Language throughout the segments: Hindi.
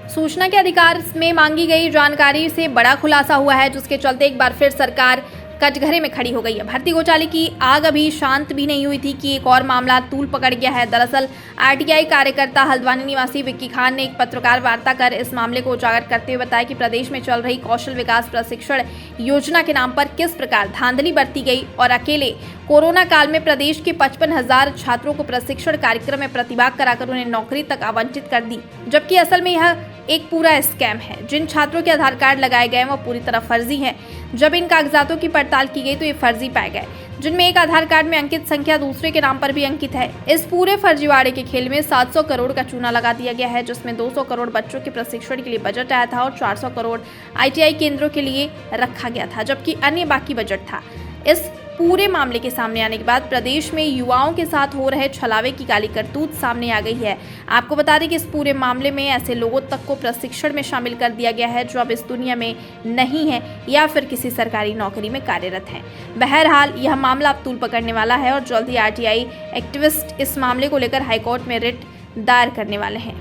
सूचना के अधिकार में मांगी गई जानकारी से बड़ा खुलासा हुआ है, जिसके चलते एक बार फिर सरकार कटघरे में खड़ी हो गई है। भर्ती घोटाले की आग अभी शांत भी नहीं हुई थी कि एक और मामला तूल पकड़ गया है। दरअसल आरटीआई कार्यकर्ता हल्द्वानी निवासी विक्की खान ने एक पत्रकार वार्ता कर इस मामले को उजागर करते हुए बताया कि प्रदेश में चल रही कौशल विकास प्रशिक्षण योजना के नाम पर किस प्रकार धांधली बरती गई और अकेले कोरोना काल में प्रदेश के 55,000 छात्रों को प्रशिक्षण कार्यक्रम में प्रतिभाग कराकर उन्हें नौकरी तक आवंटित कर दी, जबकि असल में यह एक पूरा स्कैम है। जिन छात्रों के आधार कार्ड लगाए गए वो पूरी तरह फर्जी हैं। जब इन कागजातों की पड़ताल की गई तो ये फर्जी पाए गए, जिनमें एक आधार कार्ड में अंकित संख्या दूसरे के नाम पर भी अंकित है। इस पूरे फर्जीवाड़े के खेल में 700 करोड़ का चूना लगा दिया गया है, जिसमें 200 करोड़ बच्चों के प्रशिक्षण के लिए बजट आया था और 400 करोड़ आईटीआई केंद्रों के लिए रखा गया था, जबकि अन्य बाकी बजट था। इस पूरे मामले के सामने आने के बाद प्रदेश में युवाओं के साथ हो रहे छलावे की काली करतूत सामने आ गई है। आपको बता दें कि इस पूरे मामले में ऐसे लोगों तक को प्रशिक्षण में शामिल कर दिया गया है जो अब इस दुनिया में नहीं है या फिर किसी सरकारी नौकरी में कार्यरत हैं। बहरहाल यह मामला अब तूल पकड़ने वाला है और जल्द ही आरटीआई एक्टिविस्ट इस मामले को लेकर हाईकोर्ट में रिट दायर करने वाले हैं।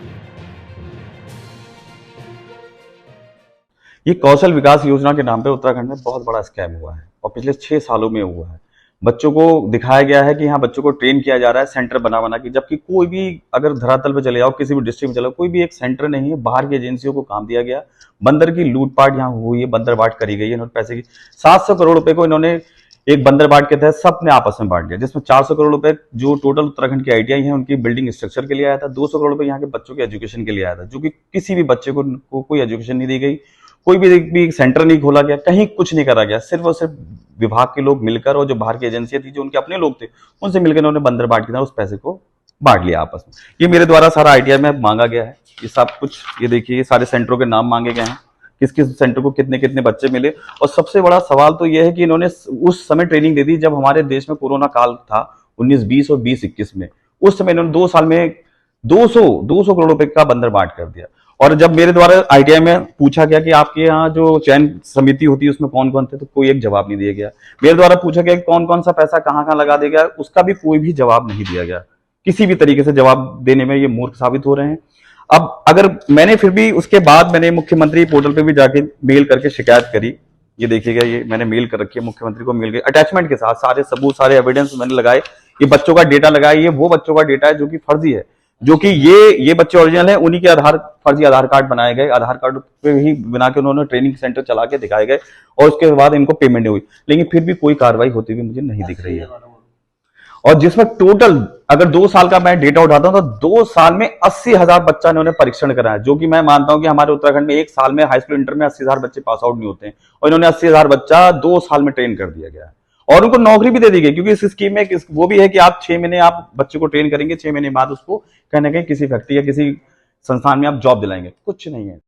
ये कौशल विकास योजना के नाम पे उत्तराखंड में बहुत बड़ा स्कैम हुआ है और पिछले 6 सालों में हुआ है। बच्चों को दिखाया गया है कि यहाँ बच्चों को ट्रेन किया जा रहा है सेंटर बना बना के, जबकि कोई भी अगर धरातल पे चले जाओ, किसी भी डिस्ट्रिक्ट में चले जाओ, कोई भी एक सेंटर नहीं है। बाहर की एजेंसियों को काम दिया गया, बंदर की लूटपाट यहाँ हुई है, बंदरबाट करी गई है। इन्होंने पैसे की 700 करोड़ रुपए को इन्होंने एक बंदरबाट के तहत सबने आपस में बांट दिया, जिसमें 400 करोड़ रुपए जो टोटल उत्तराखंड की आईटीआई है उनकी बिल्डिंग स्ट्रक्चर के लिए आया था, 200 करोड़ रुपए यहाँ के बच्चों के एजुकेशन के लिए आया था, जो कि किसी भी बच्चे को कोई एजुकेशन नहीं दी गई, कोई भी सेंटर नहीं खोला गया, कहीं कुछ नहीं करा गया। सिर्फ और सिर्फ विभाग के लोग मिलकर और जो बाहर की एजेंसियां थी जो उनके अपने लोग थे उनसे मिलकर उन्होंने बंदर बांट के उस पैसे को बांट लिया आपस में। ये मेरे द्वारा सारा आईटीआई में मांगा गया है, ये सब कुछ ये देखिए, ये सारे सेंटरों के नाम मांगे गए हैं, किस किस सेंटर को कितने कितने बच्चे मिले। और सबसे बड़ा सवाल तो यह है कि इन्होंने उस समय ट्रेनिंग दे दी जब हमारे देश में कोरोना काल था 19-20 और 20-21 में। उस समय इन्होंने 2 साल में 200 करोड़ रुपए का बंदर बांट कर दिया। और जब मेरे द्वारा आईटीआई में पूछा गया कि आपके यहाँ जो चयन समिति होती है उसमें कौन कौन थे, तो कोई एक जवाब नहीं दिया गया। मेरे द्वारा पूछा गया कि कौन कौन सा पैसा कहाँ कहाँ लगा दिया गया, उसका भी कोई भी जवाब नहीं दिया गया। किसी भी तरीके से जवाब देने में ये मूर्ख साबित हो रहे हैं। अब अगर मैंने फिर भी उसके बाद मैंने मुख्यमंत्री पोर्टल पे भी जाके मेल करके शिकायत करी, ये देखिएगा, ये मैंने मेल कर रखी है मुख्यमंत्री को, मेल के अटैचमेंट के साथ सारे सबूत सारे एविडेंस मैंने लगाए। ये बच्चों का डेटा लगाया, ये वो बच्चों का डेटा है जो कि फर्जी है, जो कि ये बच्चे ओरिजिनल है, उन्हीं के फर्जी आधार कार्ड बनाए गए, आधार कार्ड पे ही बना के उन्होंने ट्रेनिंग सेंटर चला के दिखाए गए और उसके बाद इनको पेमेंट नहीं हुई। लेकिन फिर भी कोई कार्रवाई होती हुई मुझे नहीं दिख रही है। और जिसमें टोटल अगर 2 साल का मैं डेटा उठाता हूं तो 2 साल में 80,000 बच्चा इन्होंने परीक्षण कराया, जो कि मैं मानता हूं कि हमारे उत्तराखंड में एक साल में हाई स्कूल इंटर में 80,000 बच्चे पास आउट नहीं होते हैं, और इन्होंने 80,000 बच्चा 2 साल में ट्रेन कर दिया गया है और उनको नौकरी भी दे दी गई। क्योंकि इस स्कीम में वो भी है कि आप 6 महीने आप बच्चे को ट्रेन करेंगे, 6 महीने बाद उसको कहीं ना कहीं किसी फैक्ट्री या किसी संस्थान में आप जॉब दिलाएंगे, कुछ नहीं है।